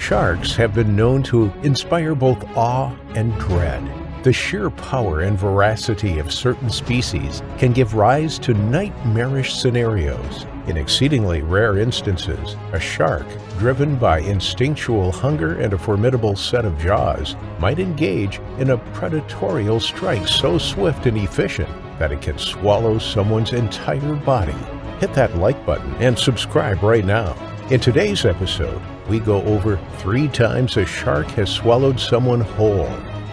Sharks have been known to inspire both awe and dread. The sheer power and voracity of certain species can give rise to nightmarish scenarios. In exceedingly rare instances, a shark, driven by instinctual hunger and a formidable set of jaws, might engage in a predatorial strike so swift and efficient that it can swallow someone's entire body. Hit that like button and subscribe right now. In today's episode, we go over 3 times a shark has swallowed someone whole.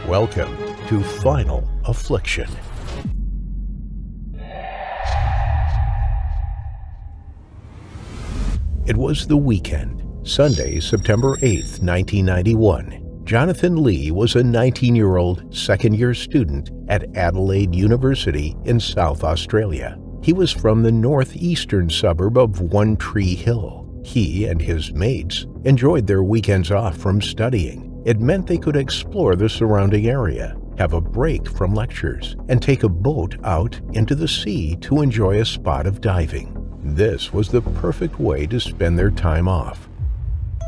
Welcome to Final Affliction. It was the weekend, Sunday, September 8th, 1991. Jonathan Lee was a 19-year-old second-year student at Adelaide University in South Australia. He was from the northeastern suburb of One Tree Hill. He and his mates enjoyed their weekends off from studying. It meant they could explore the surrounding area, have a break from lectures, and take a boat out into the sea to enjoy a spot of diving. This was the perfect way to spend their time off.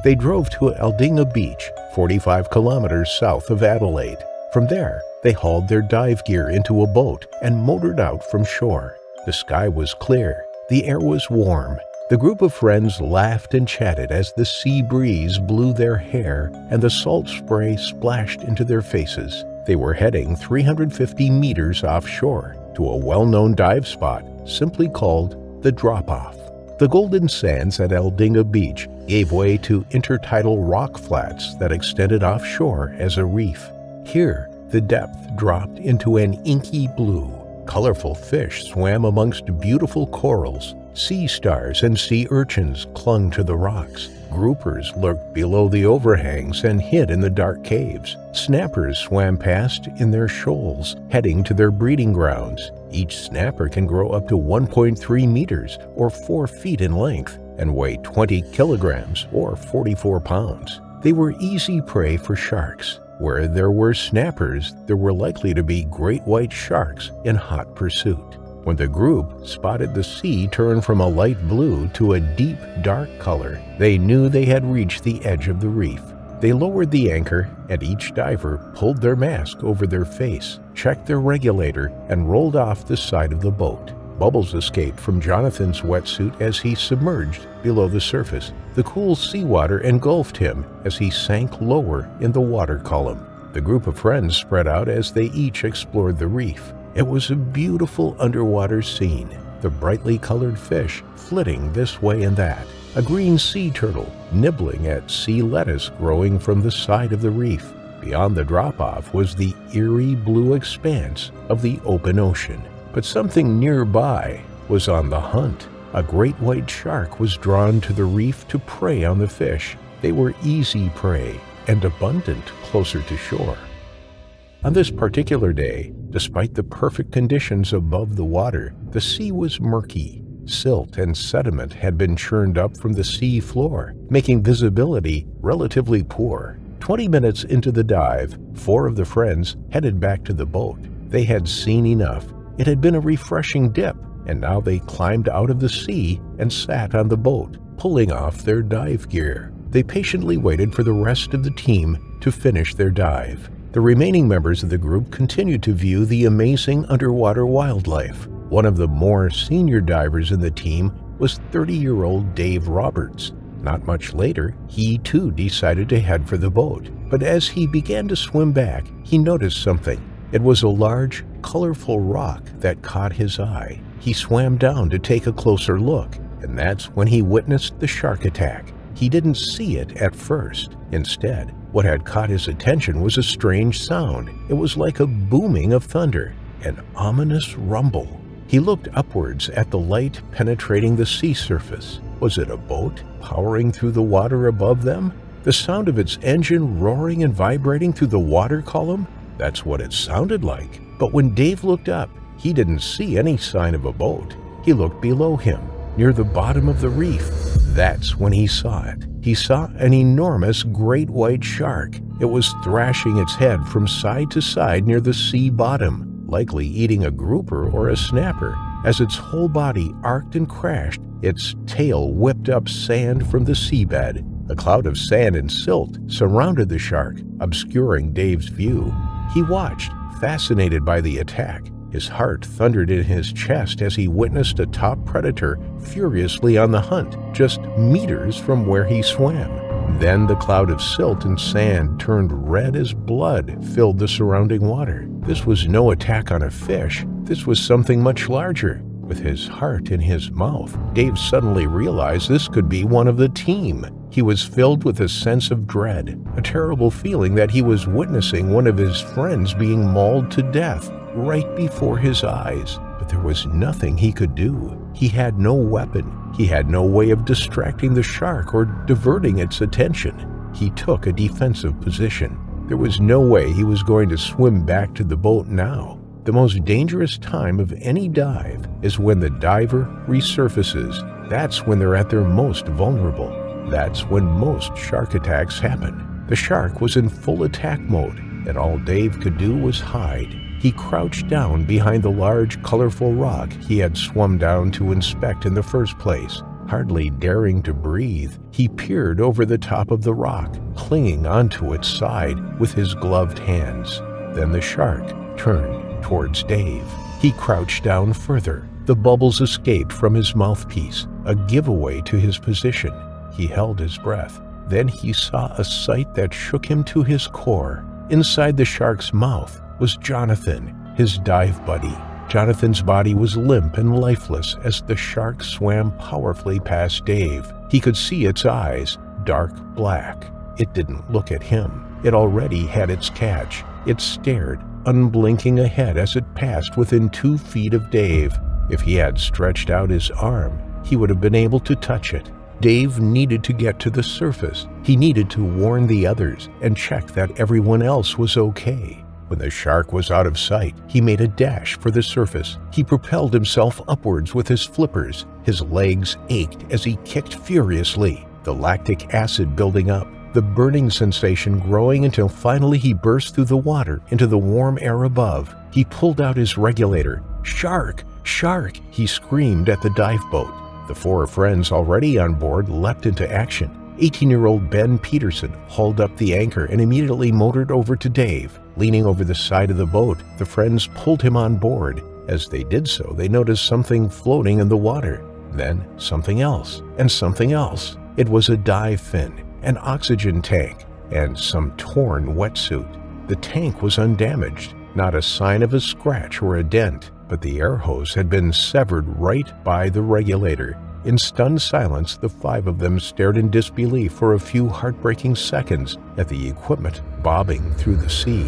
They drove to Aldinga Beach, 45 kilometers south of Adelaide. From there, they hauled their dive gear into a boat and motored out from shore. The sky was clear, the air was warm. The group of friends laughed and chatted as the sea breeze blew their hair and the salt spray splashed into their faces. They were heading 350 meters offshore to a well-known dive spot simply called the Drop-Off. The golden sands at Aldinga Beach gave way to intertidal rock flats that extended offshore as a reef. Here, the depth dropped into an inky blue. Colorful fish swam amongst beautiful corals. Sea stars and sea urchins clung to the rocks. Groupers lurked below the overhangs and hid in the dark caves. Snappers swam past in their shoals, heading to their breeding grounds. Each snapper can grow up to 1.3 meters or 4 feet in length and weigh 20 kilograms or 44 pounds. They were easy prey for sharks. Where there were snappers, there were likely to be great white sharks in hot pursuit. When the group spotted the sea turn from a light blue to a deep dark color, they knew they had reached the edge of the reef. They lowered the anchor, and each diver pulled their mask over their face, checked their regulator, and rolled off the side of the boat. Bubbles escaped from Jonathan's wetsuit as he submerged below the surface. The cool seawater engulfed him as he sank lower in the water column. The group of friends spread out as they each explored the reef. It was a beautiful underwater scene, the brightly colored fish flitting this way and that, a green sea turtle nibbling at sea lettuce growing from the side of the reef. Beyond the drop-off was the eerie blue expanse of the open ocean. But something nearby was on the hunt. A great white shark was drawn to the reef to prey on the fish. They were easy prey and abundant closer to shore. On this particular day, despite the perfect conditions above the water, the sea was murky. Silt and sediment had been churned up from the sea floor, making visibility relatively poor. 20 minutes into the dive, 4 of the friends headed back to the boat. They had seen enough. It had been a refreshing dip, and now they climbed out of the sea and sat on the boat, pulling off their dive gear. They patiently waited for the rest of the team to finish their dive. The remaining members of the group continued to view the amazing underwater wildlife. One of the more senior divers in the team was 30-year-old Dave Roberts. Not much later, he too decided to head for the boat. But as he began to swim back, he noticed something. It was a large, colorful rock that caught his eye. He swam down to take a closer look, and that's when he witnessed the shark attack. He didn't see it at first. Instead, what had caught his attention was a strange sound. It was like a booming of thunder, an ominous rumble. He looked upwards at the light penetrating the sea surface. Was it a boat powering through the water above them? The sound of its engine roaring and vibrating through the water column? That's what it sounded like. But when Dave looked up, he didn't see any sign of a boat. He looked below him, near the bottom of the reef. That's when he saw it. He saw an enormous great white shark. It was thrashing its head from side to side near the sea bottom, likely eating a grouper or a snapper. As its whole body arced and crashed, its tail whipped up sand from the seabed. A cloud of sand and silt surrounded the shark, obscuring Dave's view. He watched, fascinated by the attack. His heart thundered in his chest as he witnessed a top predator furiously on the hunt, just meters from where he swam. Then the cloud of silt and sand turned red as blood filled the surrounding water. This was no attack on a fish. This was something much larger. With his heart in his mouth, Dave suddenly realized this could be one of the team. He was filled with a sense of dread, a terrible feeling that he was witnessing one of his friends being mauled to death right before his eyes. But there was nothing he could do. He had no weapon. He had no way of distracting the shark or diverting its attention. He took a defensive position. There was no way he was going to swim back to the boat now. The most dangerous time of any dive is when the diver resurfaces. That's when they're at their most vulnerable. That's when most shark attacks happen. The shark was in full attack mode, and all Dave could do was hide. He crouched down behind the large, colorful rock he had swum down to inspect in the first place. Hardly daring to breathe, he peered over the top of the rock, clinging onto its side with his gloved hands. Then the shark turned towards Dave. He crouched down further. The bubbles escaped from his mouthpiece, a giveaway to his position. He held his breath. Then he saw a sight that shook him to his core. Inside the shark's mouth was Jonathan, his dive buddy. Jonathan's body was limp and lifeless as the shark swam powerfully past Dave. He could see its eyes, dark black. It didn't look at him. It already had its catch. It stared, unblinking ahead as it passed within 2 feet of Dave. If he had stretched out his arm, he would have been able to touch it. Dave needed to get to the surface. He needed to warn the others and check that everyone else was okay. When the shark was out of sight, he made a dash for the surface. He propelled himself upwards with his flippers. His legs ached as he kicked furiously, the lactic acid building up, the burning sensation growing until finally he burst through the water into the warm air above. He pulled out his regulator. "Shark! Shark!" he screamed at the dive boat. The 4 friends already on board leapt into action. 18-year-old Ben Peterson hauled up the anchor and immediately motored over to Dave. Leaning over the side of the boat, the friends pulled him on board. As they did so, they noticed something floating in the water. Then something else, and something else. It was a dive fin, an oxygen tank, and some torn wetsuit. The tank was undamaged, not a sign of a scratch or a dent, but the air hose had been severed right by the regulator. In stunned silence, the 5 of them stared in disbelief for a few heartbreaking seconds at the equipment bobbing through the sea.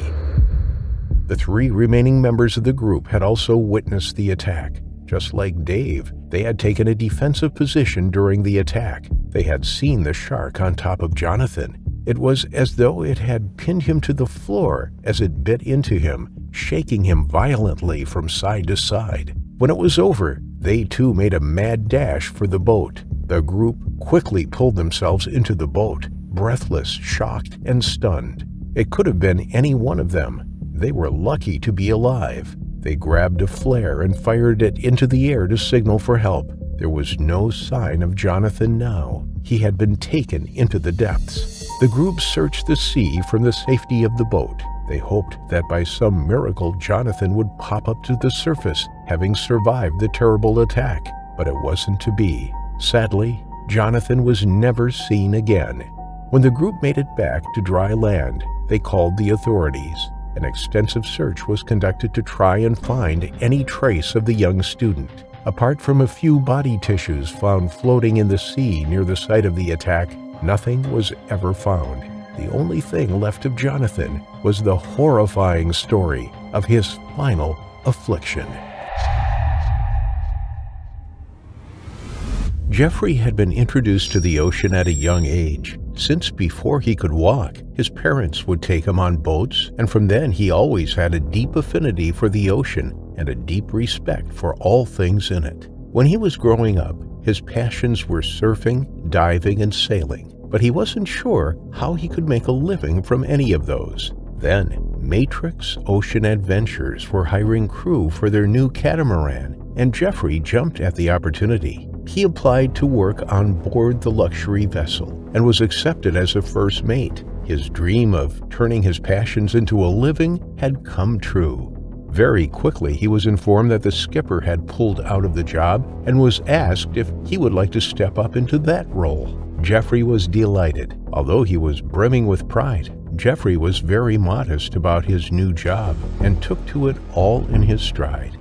The 3 remaining members of the group had also witnessed the attack. Just like Dave, they had taken a defensive position during the attack. They had seen the shark on top of Jonathan. It was as though it had pinned him to the floor as it bit into him, shaking him violently from side to side. When it was over, they too made a mad dash for the boat. The group quickly pulled themselves into the boat, breathless, shocked, and stunned. It could have been any one of them. They were lucky to be alive. They grabbed a flare and fired it into the air to signal for help. There was no sign of Jonathan now. He had been taken into the depths. The group searched the sea from the safety of the boat. They hoped that by some miracle Jonathan would pop up to the surface, having survived the terrible attack. But it wasn't to be. Sadly, Jonathan was never seen again. When the group made it back to dry land, they called the authorities. An extensive search was conducted to try and find any trace of the young student. Apart from a few body tissues found floating in the sea near the site of the attack, nothing was ever found. The only thing left of Jonathan was the horrifying story of his final affliction. Geoffrey had been introduced to the ocean at a young age. Since before he could walk, his parents would take him on boats, and from then he always had a deep affinity for the ocean and a deep respect for all things in it. When he was growing up, his passions were surfing, diving, and sailing, but he wasn't sure how he could make a living from any of those. Then, Matrix Ocean Adventures were hiring crew for their new catamaran, and Geoffrey jumped at the opportunity. He applied to work on board the luxury vessel and was accepted as a first mate. His dream of turning his passions into a living had come true. Very quickly, he was informed that the skipper had pulled out of the job and was asked if he would like to step up into that role. Geoffrey was delighted. Although he was brimming with pride, Geoffrey was very modest about his new job and took to it all in his stride.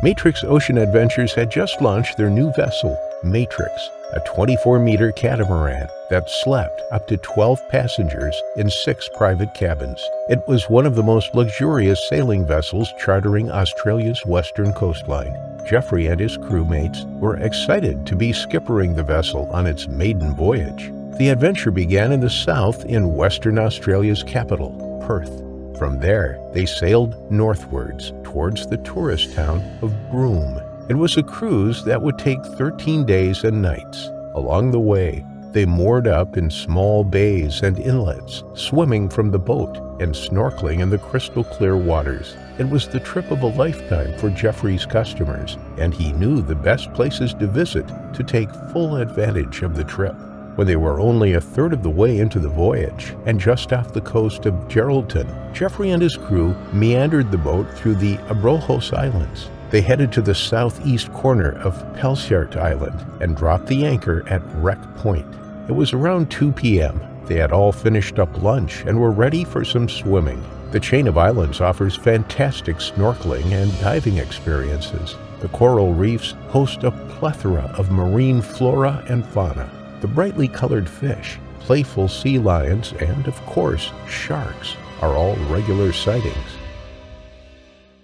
Matrix Ocean Adventures had just launched their new vessel, Matrix, a 24-meter catamaran that slept up to 12 passengers in 6 private cabins. It was one of the most luxurious sailing vessels chartering Australia's western coastline. Geoffrey and his crewmates were excited to be skippering the vessel on its maiden voyage. The adventure began in the south in Western Australia's capital, Perth. From there, they sailed northwards towards the tourist town of Broome. It was a cruise that would take 13 days and nights. Along the way, they moored up in small bays and inlets, swimming from the boat and snorkeling in the crystal-clear waters. It was the trip of a lifetime for Geoffrey's customers, and he knew the best places to visit to take full advantage of the trip. When they were only a third of the way into the voyage and just off the coast of Geraldton, Geoffrey and his crew meandered the boat through the Abrolhos Islands. They headed to the southeast corner of Pelsiart Island and dropped the anchor at Wreck Point. It was around 2 p.m. They had all finished up lunch and were ready for some swimming. The chain of islands offers fantastic snorkeling and diving experiences. The coral reefs host a plethora of marine flora and fauna. The brightly colored fish, playful sea lions, and, of course, sharks are all regular sightings.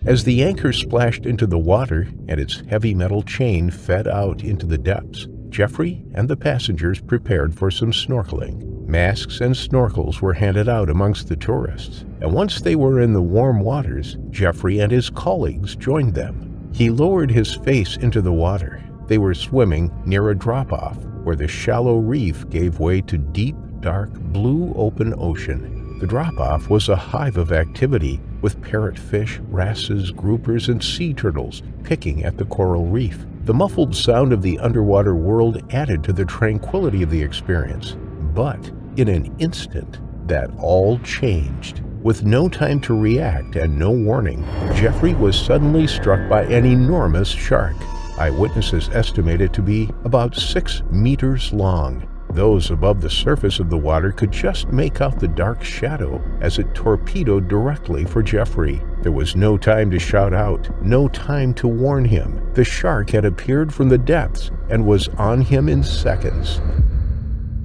As the anchor splashed into the water and its heavy metal chain fed out into the depths, Geoffrey and the passengers prepared for some snorkeling. Masks and snorkels were handed out amongst the tourists, and once they were in the warm waters, Geoffrey and his colleagues joined them. He lowered his face into the water. They were swimming near a drop-off, where the shallow reef gave way to deep, dark, blue open ocean. The drop-off was a hive of activity, with parrotfish, wrasses, groupers, and sea turtles picking at the coral reef. The muffled sound of the underwater world added to the tranquility of the experience. But in an instant, that all changed. With no time to react and no warning, Geoffrey was suddenly struck by an enormous shark. Eyewitnesses estimate it to be about 6 meters long. Those above the surface of the water could just make out the dark shadow as it torpedoed directly for Geoffrey. There was no time to shout out, no time to warn him. The shark had appeared from the depths and was on him in seconds.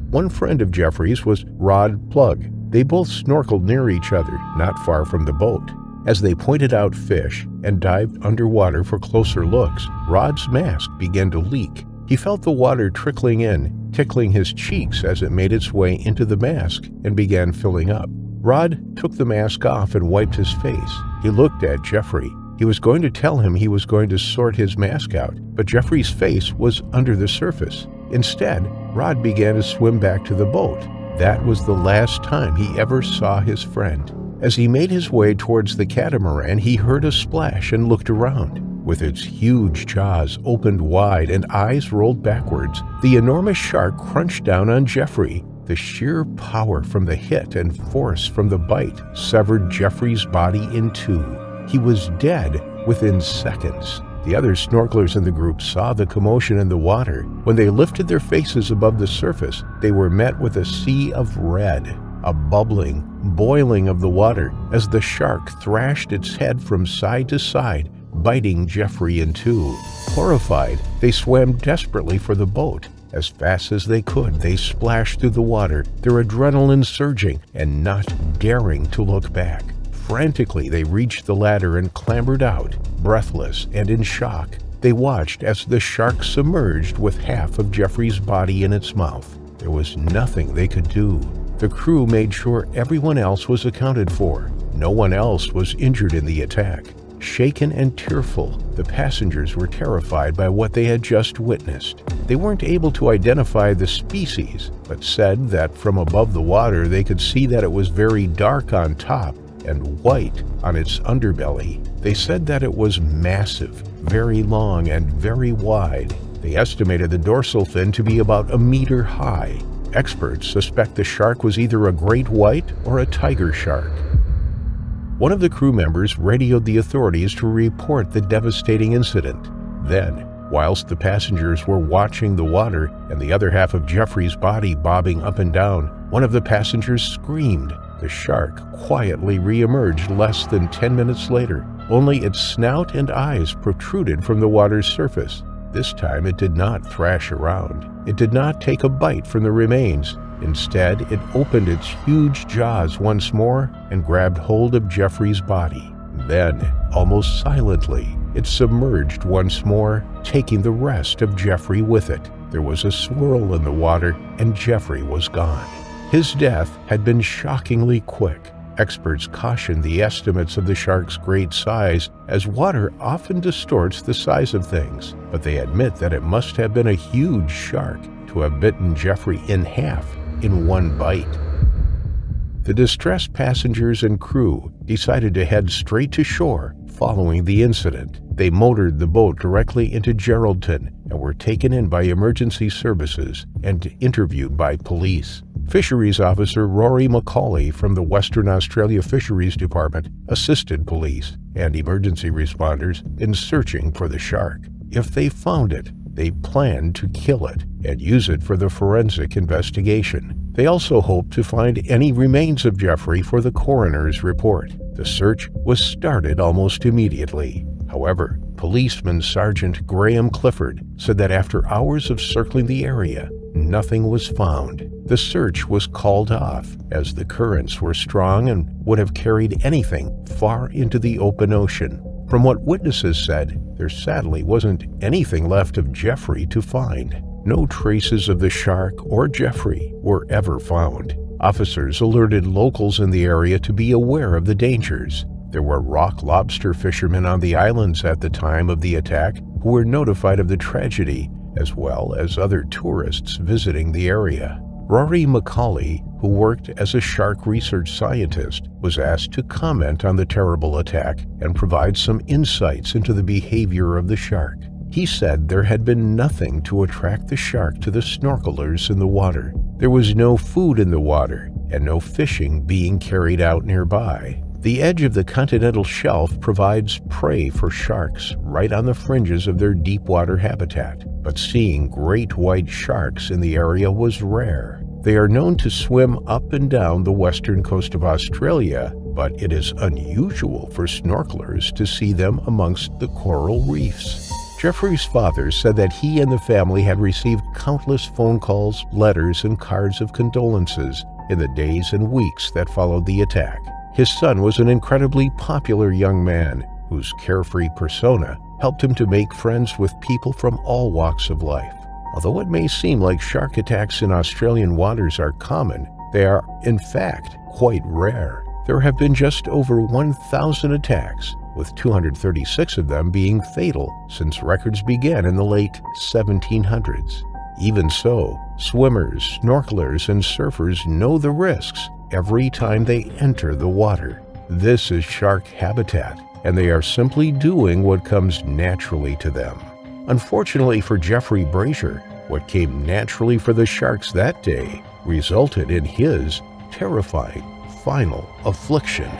One friend of Geoffrey's was Rod Plug. They both snorkeled near each other, not far from the boat. As they pointed out fish and dived underwater for closer looks, Rod's mask began to leak. He felt the water trickling in, tickling his cheeks as it made its way into the mask and began filling up. Rod took the mask off and wiped his face. He looked at Geoffrey. He was going to tell him he was going to sort his mask out, but Geoffrey's face was under the surface. Instead, Rod began to swim back to the boat. That was the last time he ever saw his friend. As he made his way towards the catamaran, he heard a splash and looked around. With its huge jaws opened wide and eyes rolled backwards, the enormous shark crunched down on Geoffrey. The sheer power from the hit and force from the bite severed Geoffrey's body in two. He was dead within seconds. The other snorkelers in the group saw the commotion in the water. When they lifted their faces above the surface, they were met with a sea of red. A bubbling, boiling of the water as the shark thrashed its head from side to side, biting Geoffrey in two. Horrified, they swam desperately for the boat. As fast as they could, they splashed through the water, their adrenaline surging and not daring to look back. Frantically, they reached the ladder and clambered out. Breathless and in shock, they watched as the shark submerged with half of Geoffrey's body in its mouth. There was nothing they could do. The crew made sure everyone else was accounted for. No one else was injured in the attack. Shaken and tearful, the passengers were terrified by what they had just witnessed. They weren't able to identify the species, but said that from above the water they could see that it was very dark on top and white on its underbelly. They said that it was massive, very long and very wide. They estimated the dorsal fin to be about a meter high. Experts suspect the shark was either a great white or a tiger shark. One of the crew members radioed the authorities to report the devastating incident. Then, whilst the passengers were watching the water and the other half of Geoffrey's body bobbing up and down, one of the passengers screamed. The shark quietly re-emerged less than 10 minutes later. Only its snout and eyes protruded from the water's surface. This time it did not thrash around. It did not take a bite from the remains. Instead, it opened its huge jaws once more and grabbed hold of Geoffrey's body. Then, almost silently, it submerged once more, taking the rest of Geoffrey with it. There was a swirl in the water, and Geoffrey was gone. His death had been shockingly quick. Experts caution the estimates of the shark's great size, as water often distorts the size of things, but they admit that it must have been a huge shark to have bitten Geoffrey in half in one bite. The distressed passengers and crew decided to head straight to shore following the incident. They motored the boat directly into Geraldton and were taken in by emergency services and interviewed by police. Fisheries Officer Rory McCauley from the Western Australia Fisheries Department assisted police and emergency responders in searching for the shark. If they found it, they planned to kill it and use it for the forensic investigation. They also hoped to find any remains of Geoffrey for the coroner's report. The search was started almost immediately. However, Policeman Sergeant Graham Clifford said that after hours of circling the area, nothing was found. The search was called off as the currents were strong and would have carried anything far into the open ocean. From what witnesses said, there sadly wasn't anything left of Geoffrey to find. No traces of the shark or Geoffrey were ever found. Officers alerted locals in the area to be aware of the dangers. There were rock lobster fishermen on the islands at the time of the attack who were notified of the tragedy, as well as other tourists visiting the area. Rory McCauley, who worked as a shark research scientist, was asked to comment on the terrible attack and provide some insights into the behavior of the shark. He said there had been nothing to attract the shark to the snorkelers in the water. There was no food in the water and no fishing being carried out nearby. The edge of the continental shelf provides prey for sharks right on the fringes of their deep water habitat, but seeing great white sharks in the area was rare. They are known to swim up and down the western coast of Australia, but it is unusual for snorkelers to see them amongst the coral reefs. Geoffrey's father said that he and the family had received countless phone calls, letters, and cards of condolences in the days and weeks that followed the attack. His son was an incredibly popular young man whose carefree persona helped him to make friends with people from all walks of life. Although it may seem like shark attacks in Australian waters are common, they are, in fact, quite rare. There have been just over 1,000 attacks, with 236 of them being fatal since records began in the late 1700s. Even so, swimmers, snorkelers, and surfers know the risks every time they enter the water. This is shark habitat, and they are simply doing what comes naturally to them. Unfortunately for Geoffrey Brazier, what came naturally for the sharks that day resulted in his terrifying final affliction.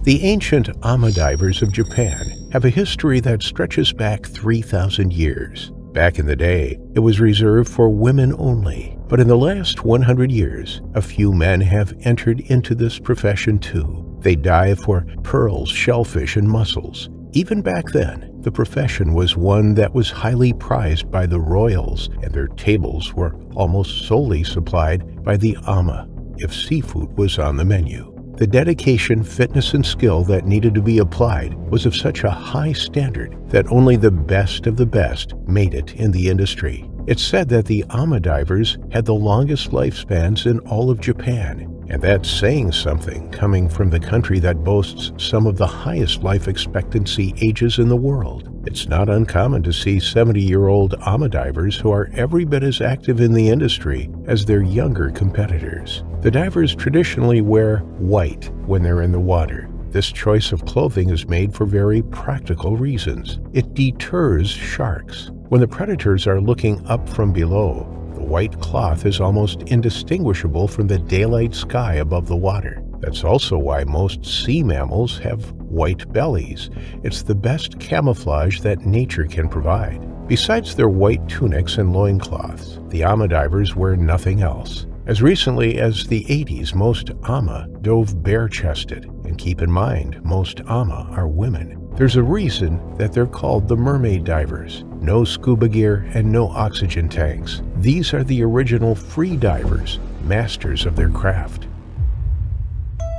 The ancient ama divers of Japan have a history that stretches back 3,000 years. Back in the day, it was reserved for women only, but in the last 100 years, a few men have entered into this profession too. They dive for pearls, shellfish, and mussels. Even back then, the profession was one that was highly prized by the royals, and their tables were almost solely supplied by the ama if seafood was on the menu. The dedication, fitness, and skill that needed to be applied was of such a high standard that only the best of the best made it in the industry. It's said that the ama divers had the longest lifespans in all of Japan, and that's saying something coming from the country that boasts some of the highest life expectancy ages in the world. It's not uncommon to see 70-year-old ama divers who are every bit as active in the industry as their younger competitors. The divers traditionally wear white when they're in the water. This choice of clothing is made for very practical reasons. It deters sharks. When the predators are looking up from below, the white cloth is almost indistinguishable from the daylight sky above the water. That's also why most sea mammals have white bellies. It's the best camouflage that nature can provide. Besides their white tunics and loincloths, the ama divers wear nothing else. As recently as the 80s, most ama dove bare-chested, and keep in mind, most ama are women. There's a reason that they're called the mermaid divers. No scuba gear and no oxygen tanks. These are the original free divers, masters of their craft.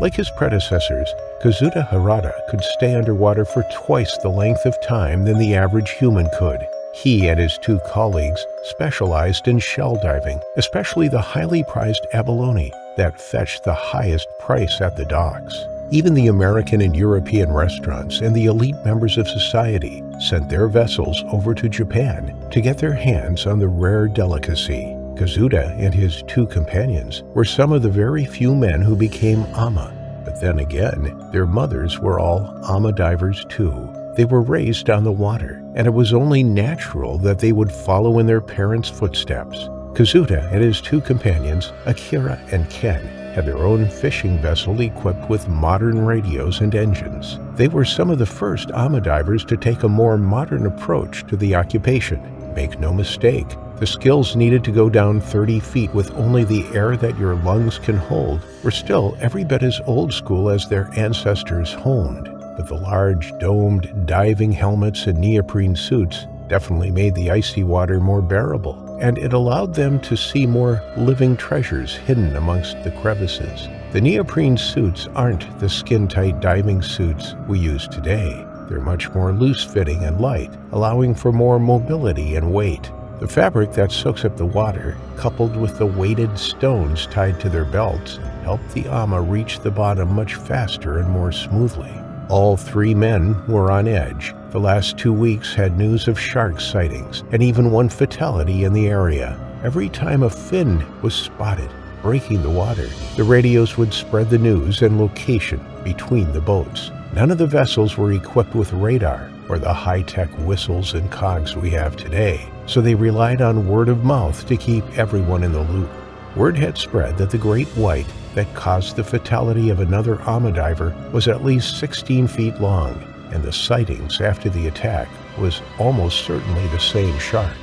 Like his predecessors, Kazuto Harada could stay underwater for twice the length of time than the average human could. He and his 2 colleagues specialized in shell diving, especially the highly prized abalone that fetched the highest price at the docks. Even the American and European restaurants and the elite members of society sent their vessels over to Japan to get their hands on the rare delicacy. Kazuto and his 2 companions were some of the very few men who became ama. But then again, their mothers were all ama divers too. They were raised on the water, and it was only natural that they would follow in their parents' footsteps. Kazuto and his 2 companions, Akira and Ken, had their own fishing vessel equipped with modern radios and engines. They were some of the first ama divers to take a more modern approach to the occupation. Make no mistake, the skills needed to go down 30 feet with only the air that your lungs can hold were still every bit as old school as their ancestors honed. But the large, domed diving helmets and neoprene suits definitely made the icy water more bearable, and it allowed them to see more living treasures hidden amongst the crevices. The neoprene suits aren't the skin-tight diving suits we use today. They're much more loose-fitting and light, allowing for more mobility and weight. The fabric that soaks up the water, coupled with the weighted stones tied to their belts, helped the ama reach the bottom much faster and more smoothly. All 3 men were on edge. The last 2 weeks had news of shark sightings, and even 1 fatality in the area. Every time a fin was spotted, breaking the water, the radios would spread the news and location between the boats. None of the vessels were equipped with radar or the high-tech whistles and cogs we have today, so they relied on word of mouth to keep everyone in the loop. Word had spread that the great white that caused the fatality of another ama diver was at least 16 feet long, and the sightings after the attack was almost certainly the same shark.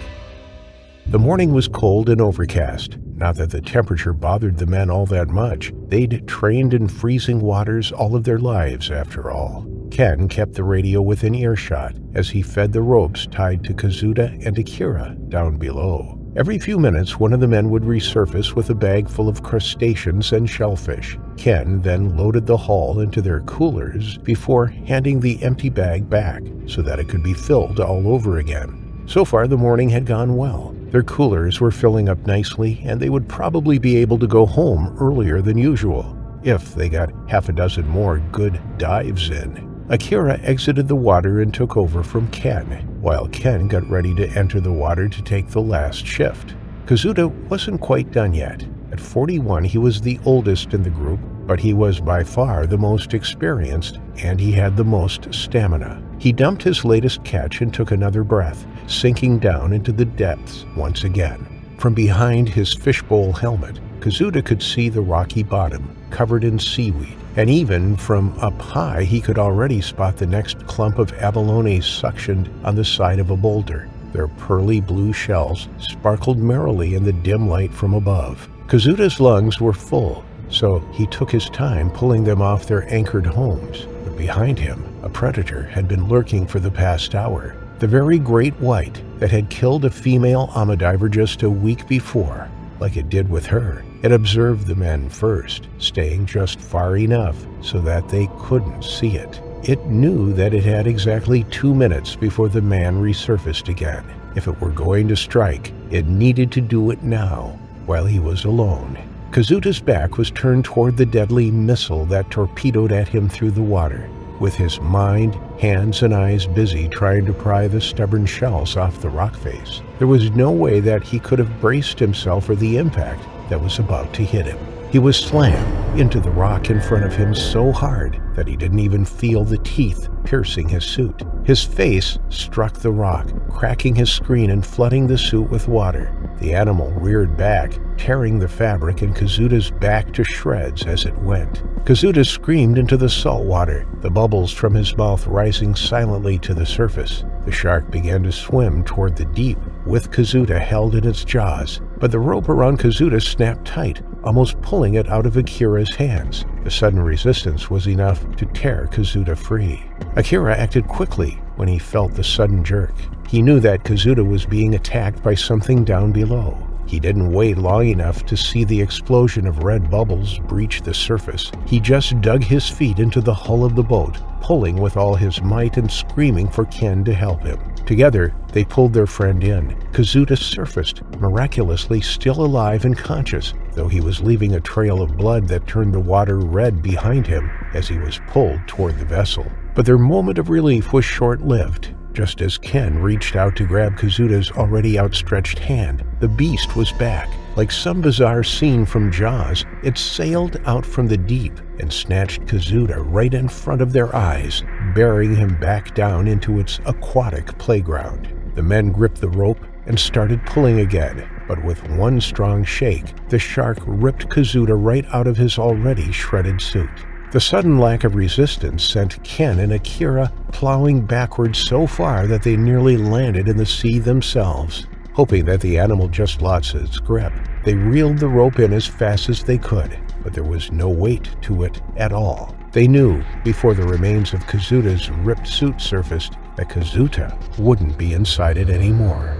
The morning was cold and overcast. Not that the temperature bothered the men all that much. They'd trained in freezing waters all of their lives, after all. Ken kept the radio within earshot as he fed the ropes tied to Kazuto and Akira down below. Every few minutes, one of the men would resurface with a bag full of crustaceans and shellfish. Ken then loaded the haul into their coolers before handing the empty bag back so that it could be filled all over again. So far, the morning had gone well. Their coolers were filling up nicely, and they would probably be able to go home earlier than usual, if they got half a dozen more good dives in. Akira exited the water and took over from Ken, while Ken got ready to enter the water to take the last shift. Kazuto wasn't quite done yet. At 41, he was the oldest in the group, but he was by far the most experienced, and he had the most stamina. He dumped his latest catch and took another breath, sinking down into the depths once again. From behind his fishbowl helmet, Kazuto could see the rocky bottom, covered in seaweed, and even from up high he could already spot the next clump of abalone suctioned on the side of a boulder. Their pearly blue shells sparkled merrily in the dim light from above. Kazuto's lungs were full, so he took his time pulling them off their anchored homes. But behind him, a predator had been lurking for the past hour. The very great white that had killed a female ama diver just a week before. Like it did with her, it observed the men first, staying just far enough so that they couldn't see it. It knew that it had exactly 2 minutes before the man resurfaced again. If it were going to strike, it needed to do it now, while he was alone. Kazuto's back was turned toward the deadly missile that torpedoed at him through the water, with his mind, hands, and eyes busy trying to pry the stubborn shells off the rock face. There was no way that he could have braced himself for the impact that was about to hit him. He was slammed into the rock in front of him so hard that he didn't even feel the teeth piercing his suit. His face struck the rock, cracking his screen and flooding the suit with water. The animal reared back, tearing the fabric and Kazuto's back to shreds as it went. Kazuto screamed into the salt water, the bubbles from his mouth rising silently to the surface. The shark began to swim toward the deep, with Kazuto held in its jaws, but the rope around Kazuto snapped tight, almost pulling it out of Akira's hands. The sudden resistance was enough to tear Kazuto free. Akira acted quickly when he felt the sudden jerk. He knew that Kazuto was being attacked by something down below. He didn't wait long enough to see the explosion of red bubbles breach the surface. He just dug his feet into the hull of the boat, pulling with all his might and screaming for Ken to help him. Together, they pulled their friend in. Kazuto surfaced, miraculously still alive and conscious, though he was leaving a trail of blood that turned the water red behind him as he was pulled toward the vessel. But their moment of relief was short-lived. Just as Ken reached out to grab Kazuto's already outstretched hand, the beast was back. Like some bizarre scene from Jaws, it sailed out from the deep and snatched Kazuto right in front of their eyes, bearing him back down into its aquatic playground. The men gripped the rope and started pulling again, but with one strong shake, the shark ripped Kazuto right out of his already shredded suit. The sudden lack of resistance sent Ken and Akira plowing backwards so far that they nearly landed in the sea themselves. Hoping that the animal just lost its grip, they reeled the rope in as fast as they could, but there was no weight to it at all. They knew, before the remains of Kazuto's ripped suit surfaced, that Kazuto wouldn't be inside it anymore.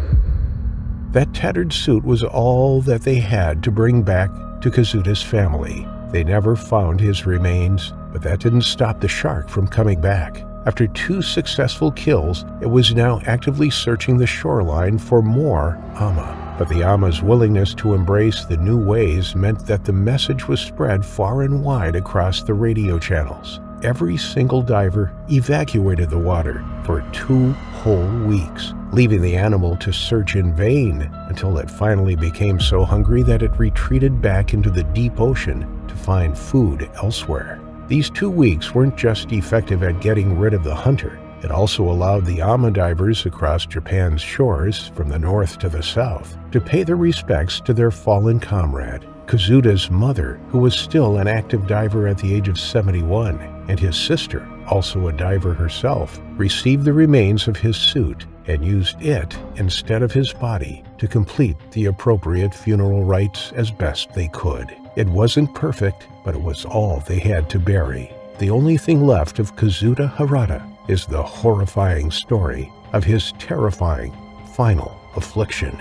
That tattered suit was all that they had to bring back to Kazuto's family. They never found his remains, but that didn't stop the shark from coming back. After 2 successful kills, it was now actively searching the shoreline for more ama. But the ama's willingness to embrace the new ways meant that the message was spread far and wide across the radio channels. Every single diver evacuated the water for 2 whole weeks, leaving the animal to search in vain until it finally became so hungry that it retreated back into the deep ocean to find food elsewhere. These 2 weeks weren't just effective at getting rid of the hunter. It also allowed the ama divers across Japan's shores, from the north to the south, to pay their respects to their fallen comrade. Kazuto's mother, who was still an active diver at the age of 71, and his sister, also a diver herself, received the remains of his suit and used it instead of his body to complete the appropriate funeral rites as best they could. It wasn't perfect, but it was all they had to bury. The only thing left of Kazuto Harada is the horrifying story of his terrifying final affliction.